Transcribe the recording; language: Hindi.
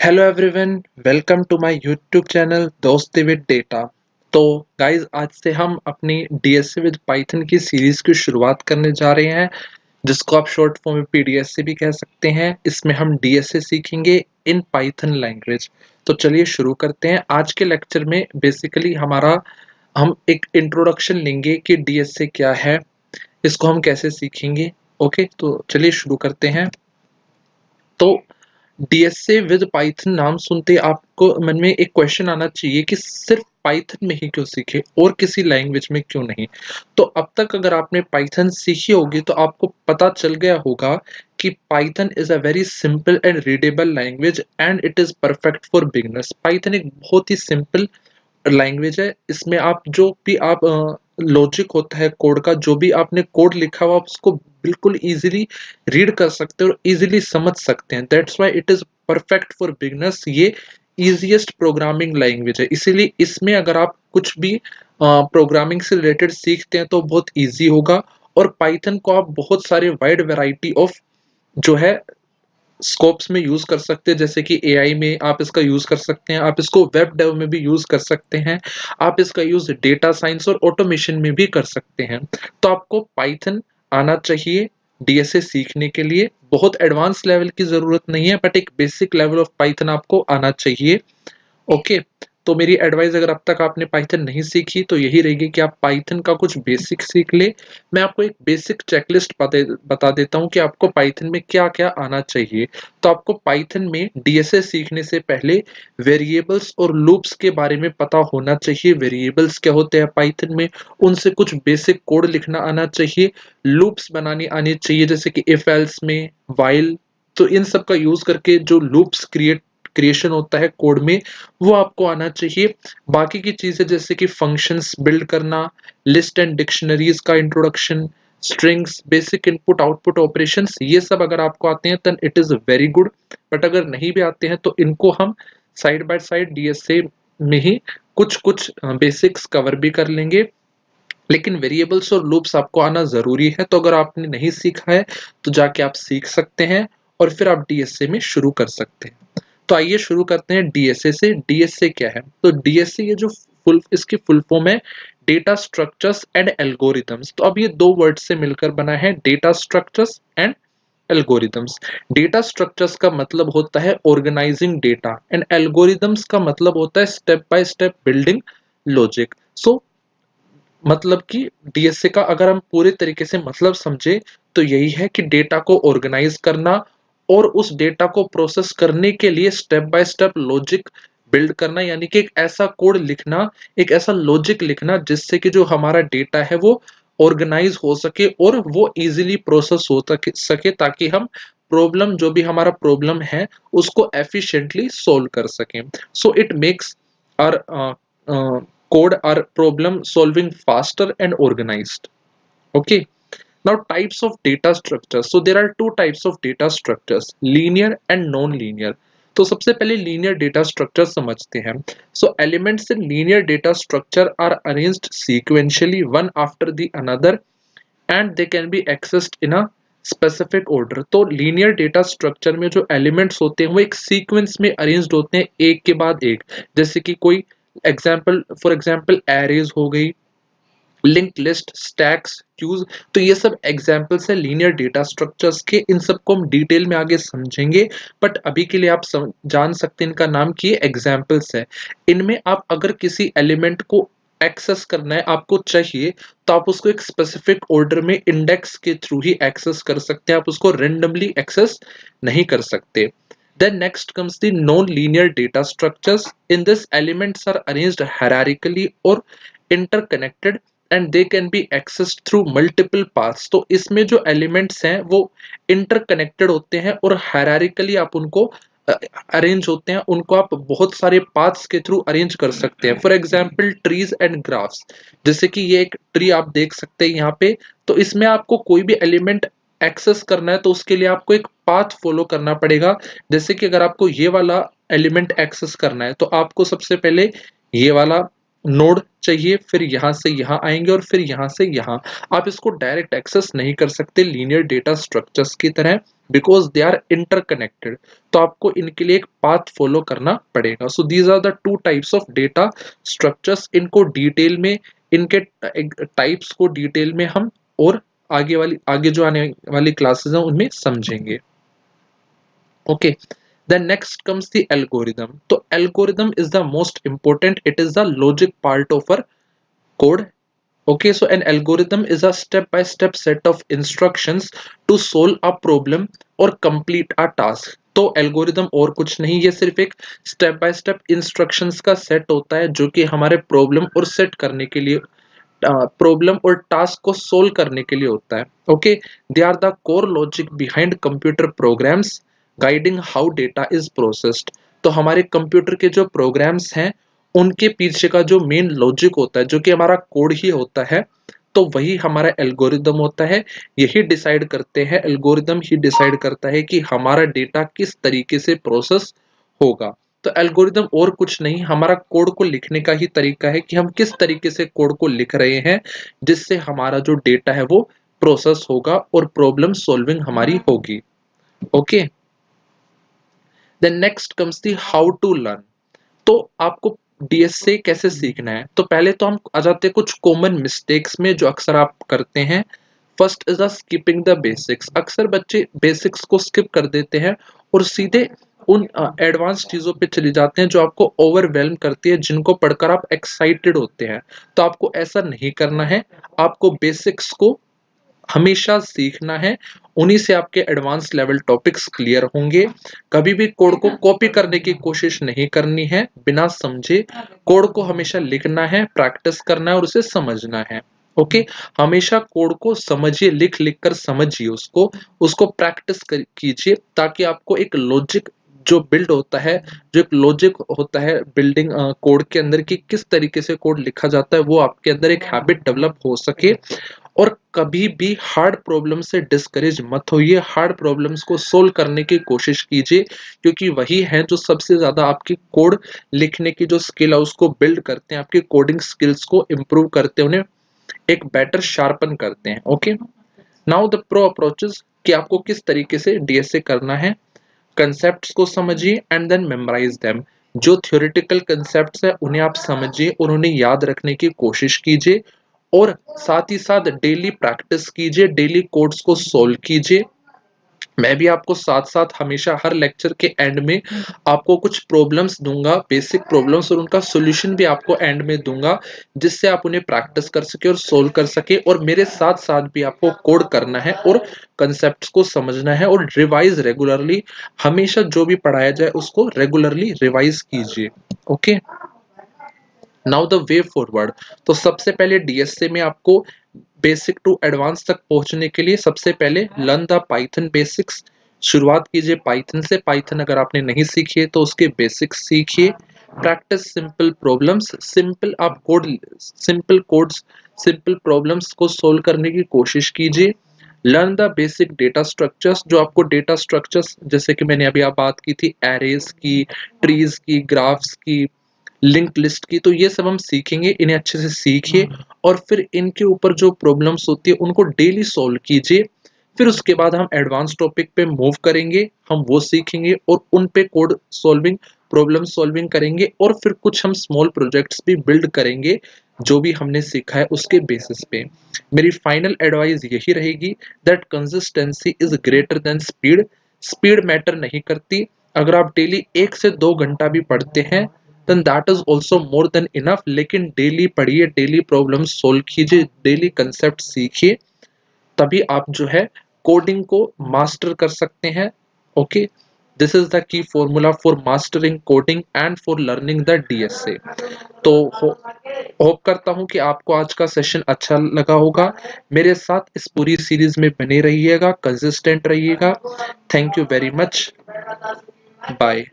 Hello everyone, welcome to my YouTube channel Dosti with data. तो गाइस, आज से हम अपनी डीएसए विद पाइथन की सीरीज की शुरुआत करने जा रहे हैं, जिसको आप शॉर्ट फॉर्म में पीडीएसए भी कह सकते हैं। इसमें हम डीएसए सीखेंगे इन पाइथन लैंग्वेज। तो चलिए शुरू करते हैं। आज के लेक्चर में बेसिकली हम एक इंट्रोडक्शन लेंगे कि डीएसए क्या है, इसको हम कैसे सीखेंगे। ओके, तो चलिए शुरू करते हैं। तो डीएसए विद पाइथन नाम सुनते ही आपको मन में एक क्वेश्चन आना चाहिए कि सिर्फ पाइथन में ही क्यों सीखे और किसी लैंग्वेज में क्यों नहीं। तो अब तक अगर आपने पाइथन सीखी होगी तो आपको पता चल गया होगा कि Python is a very simple and readable language and it is perfect for beginners. Python एक बहुत ही सिंपल लैंग्वेज है। इसमें आप जो भी आप लॉजिक होता है कोड का, जो भी आपने कोड लिखा हुआ आप उसको बिल्कुल इजीली रीड कर सकते हो और इजीली समझ सकते हैं। That's why it is perfect for beginners. ये इजीएस्ट प्रोग्रामिंग लैंग्वेज है, इसीलिए इसमें अगर आप कुछ भी प्रोग्रामिंग से रिलेटेड सीखते हैं तो बहुत इजी होगा। और पाइथन को आप बहुत सारे वाइड वैरायटी ऑफ जो है स्कोप्स में यूज कर सकते हैं, जैसे कि एआई में आप इसका यूज कर सकते हैं, आप इसको वेब डेव में भी यूज कर सकते हैं, आप इसका यूज डेटा साइंस और ऑटोमेशन में भी कर सकते हैं। तो आपको पाइथन आना चाहिए डीएसए सीखने के लिए। बहुत एडवांस लेवल की जरूरत नहीं है, बट एक बेसिक लेवल ऑफ पाइथन आपको आना चाहिए। ओके, तो मेरी एडवाइस, अगर अब तक आपने पाइथन नहीं सीखी तो यही रहेगी कि आप पाइथन का कुछ बेसिक सीख ले। मैं आपको एक बेसिक चेकलिस्ट बता देता हूँ कि आपको पाइथन में क्या क्या आना चाहिए। तो आपको पाइथन में डीएसए सीखने से पहले वेरिएबल्स और लूप्स के बारे में पता होना चाहिए। वेरिएबल्स क्या होते हैं पाइथन में, उनसे कुछ बेसिक कोड लिखना आना चाहिए। लूप्स बनानी आनी चाहिए, जैसे कि इफ एल्स में, वाइल। तो इन सब का यूज करके जो लूप्स क्रिएशन होता है कोड में, वो आपको आना चाहिए। बाकी की चीजें जैसे कि फंक्शंस बिल्ड करना, लिस्ट एंड डिक्शनरीज का introduction, strings, basic input output operations, ये सब अगर आपको आते हैं then it is very good. But अगर नहीं भी आते हैं तो इनको हम साइड बाय साइड डीएसए में ही कुछ कुछ बेसिक्स कवर भी कर लेंगे। लेकिन वेरिएबल्स और लूप्स आपको आना जरूरी है। तो अगर आपने नहीं सीखा है तो जाके आप सीख सकते हैं और फिर आप डीएसए में शुरू कर सकते हैं। तो आइए शुरू करते हैं डीएसए से। डीएसए क्या है? तो डीएसए ये जो इसकी फुल फॉर्म है डेटा स्ट्रक्चर्स एंड एल्गोरिथम्स। तो अब ये दो वर्ड से मिलकर बना है data structures and algorithms. Data structures का मतलब होता है ऑर्गेनाइजिंग डेटा एंड एल्गोरिथम्स का मतलब होता है step by step building logic. So मतलब कि डीएसए का अगर हम पूरे तरीके से मतलब समझे तो यही है कि डेटा को ऑर्गेनाइज करना और उस डेटा को प्रोसेस करने के लिए step by step logic build करना, यानी कि एक ऐसा कोड लिखना, एक ऐसा लॉजिक लिखना जिससे कि जो हमारा डेटा है वो ऑर्गेनाइज हो सके और वो इजीली प्रोसेस हो सके, ताकि हम प्रॉब्लम, जो भी हमारा प्रॉब्लम है, उसको एफिशिएंटली सॉल्व कर सकें। So it makes are code are problem solving faster and organized. Okay, now types of data structures. So there are two types of data structures, linear and non-linear. तो सबसे पहले लीनियर डेटा स्ट्रक्चर समझते हैं। So elements in linear data structure are arranged sequentially one after the another and they can be accessed in a specific order. तो लीनियर डेटा स्ट्रक्चर में जो एलिमेंट्स होते हैं वो एक सीक्वेंस में अरेंज्ड होते हैं, एक के बाद एक। जैसे कि कोई फॉर एग्जाम्पल एरेज हो गई, लिंक्ड लिस्ट, स्टैक्स, क्यूज। तो ये सब एग्जांपल्स है लीनियर डेटा स्ट्रक्चर्स के। इन सबको हम डिटेल में आगे समझेंगे, बट अभी के लिए आप जान सकते हैं इनका नाम कि ये एग्जांपल्स है। इनमें आप अगर किसी एलिमेंट को एक्सेस करना है आपको चाहिए, तो आप उसको एक स्पेसिफिक ऑर्डर में इंडेक्स के थ्रू ही एक्सेस कर सकते हैं, आप उसको रेंडमली एक्सेस नहीं कर सकते। Then next comes the non-linear data structures. In this, elements are arranged hierarchically or interconnected and they can be accessed through multiple paths. तो इसमें जो elements हैं वो interconnected होते हैं और hierarchically आप उनको अरेंज होते हैं, उनको आप बहुत सारे पाथ्स के थ्रू अरेंज कर सकते हैं। For example trees and graphs, जैसे कि ये एक ट्री आप देख सकते हैं यहाँ पे। तो इसमें आपको कोई भी एलिमेंट एक्सेस करना है तो उसके लिए आपको एक पाथ फॉलो करना पड़ेगा। जैसे कि अगर आपको ये वाला एलिमेंट एक्सेस करना है तो आपको सबसे पहले ये वाला नोड चाहिए, फिर यहाँ से यहाँ आएंगे और फिर यहाँ से यहाँ। आप इसको डायरेक्ट एक्सेस नहीं कर सकते लीनियर डेटा स्ट्रक्चर्स की तरह, बिकॉज दे आर इंटरकनेक्टेड। तो आपको इनके लिए एक पाथ फॉलो करना पड़ेगा। So these are the two types of data structures. इनको डिटेल में, इनके टाइप्स को डिटेल में हम और आगे जो आने वाली क्लासेस हैं उनमें समझेंगे। Okay, then next comes the algorithm. तो algorithm is the most important, it is the logic part of our code. Okay, so an algorithm is a step by step set of instructions to solve a problem or complete a task. तो एल्गोरिदम और कुछ नहीं, ये सिर्फ एक स्टेप बाय स्टेप इंस्ट्रक्शंस का सेट होता है जो कि हमारे प्रॉब्लम और सेट करने के लिए, प्रॉब्लम और टास्क को सोल्व करने के लिए होता है। Okay, they are the core logic behind computer programs guiding how data is processed. तो हमारे कंप्यूटर के जो प्रोग्राम्स हैं उनके पीछे का जो मेन लॉजिक होता है, जो कि हमारा कोड ही होता है, तो वही हमारा एल्गोरिदम होता है। यही डिसाइड करते हैं, एल्गोरिदम ही डिसाइड करता है कि हमारा डेटा किस तरीके से प्रोसेस होगा। तो एल्गोरिदम और कुछ नहीं, हमारा कोड को लिखने का ही तरीका है कि हम किस तरीके से कोड को लिख रहे हैं जिससे हमारा जो डेटा है वो प्रोसेस होगा और प्रॉब्लम सॉल्विंग हमारी होगी। Okay, then next comes the how to learn. तो आपको डीएस से कैसे सीखना है, तो पहले तो हम आ जाते हैं कुछ कॉमन मिस्टेक्स में जो अक्सर आप करते हैं। First is the skipping the basics. अक्सर बच्चे बेसिक्स को स्किप कर देते हैं और सीधे उन एडवांस चीजों पे चले जाते हैं जो आपको ओवरवेलम करती है, जिनको पढ़कर आप एक्साइटेड होते हैं। तो आपको ऐसा नहीं करना है, आपको बेसिक्स को हमेशा सीखना है, उन्हीं से आपके एडवांस लेवल टॉपिक्स क्लियर होंगे। कभी भी कोड को कॉपी करने की कोशिश नहीं करनी है बिना समझे। कोड को हमेशा लिखना है, प्रैक्टिस करना है और उसे समझना है। ओके, हमेशा कोड को समझिए, लिख लिख कर समझिए उसको प्रैक्टिस कीजिए, ताकि आपको एक लॉजिक जो बिल्ड होता है, जो एक लॉजिक होता है बिल्डिंग कोड के अंदर की किस तरीके से कोड लिखा जाता है, वो आपके अंदर एक हैबिट डेवलप हो सके। और कभी भी हार्ड प्रॉब्लम से डिस्करेज मत होइए, हार्ड प्रॉब्लम्स को सोल्व करने की कोशिश कीजिए, क्योंकि वही है जो सबसे ज्यादा आपकी कोड लिखने की जो स्किल है उसको बिल्ड करते हैं, आपकी कोडिंग स्किल्स को इम्प्रूव करते हैं, उन्हें एक बेटर शार्पन करते हैं। Okay, now the pro approaches कि आपको किस तरीके से डीएसए करना है। कंसेप्ट्स को समझिए एंड देन मेमोराइज देम। जो थ्योरेटिकल कंसेप्ट्स है उन्हें आप समझिए और उन्हें याद रखने की कोशिश कीजिए, और साथ ही साथ डेली प्रैक्टिस कीजिए, डेली कोड्स को सोल्व कीजिए। मैं भी आपको साथ साथ हमेशा हर लेक्चर के एंड में आपको कुछ प्रॉब्लम्स दूंगा, बेसिक प्रॉब्लम्स, और उनका सॉल्यूशन भी आपको एंड में दूंगा, जिससे आप उन्हें प्रैक्टिस कर सके और सोल्व कर सके। और मेरे साथ साथ भी आपको कोड करना है और कंसेप्ट्स को समझना है और रिवाइज रेगुलरली। हमेशा जो भी पढ़ाया जाए उसको रेगुलरली रिवाइज कीजिए। Okay, now the way forward. तो सबसे पहले डीएसए में आपको बेसिक टू एडवांस तक पहुंचने के लिए सबसे पहले लर्न द पाइथन बेसिक्स। शुरुआत कीजिए पाइथन से। पाइथन अगर आपने नहीं सीखी है तो उसके बेसिक्स सीखिए। Practice simple problems. Simple codes, simple problems को सोल्व करने की कोशिश कीजिए। Learn the basic data structures. जो आपको डेटा स्ट्रक्चर्स, जैसे कि मैंने अभी आप बात की थी एरेज की, ट्रीज की, ग्राफ्स की, लिंक लिस्ट की, तो ये सब हम सीखेंगे, इन्हें अच्छे से सीखिए और फिर इनके ऊपर जो प्रॉब्लम्स होती है उनको डेली सॉल्व कीजिए। फिर उसके बाद हम एडवांस टॉपिक पे मूव करेंगे, हम वो सीखेंगे और उन पे कोड सॉल्विंग, प्रॉब्लम सॉल्विंग करेंगे, और फिर कुछ हम स्मॉल प्रोजेक्ट्स भी बिल्ड करेंगे जो भी हमने सीखा है उसके बेसिस पे। मेरी फाइनल एडवाइस यही रहेगी that consistency is greater than speed. Speed matter नहीं करती। अगर आप डेली 1 से 2 घंटा भी पढ़ते हैं then that is also more than enough। लेकिन डेली पढ़िए, डेली प्रॉब्लम सोल्व कीजिए, डेली कंसेप्ट सीखिए, तभी आप जो है कोडिंग को मास्टर कर सकते हैं। Okay, this is the key formula for mastering coding and for learning the DSA. तो होप करता हूं कि आपको आज का सेशन अच्छा लगा होगा। मेरे साथ इस पूरी सीरीज में बने रहिएगा, कंसिस्टेंट रहिएगा। Thank you very much, bye.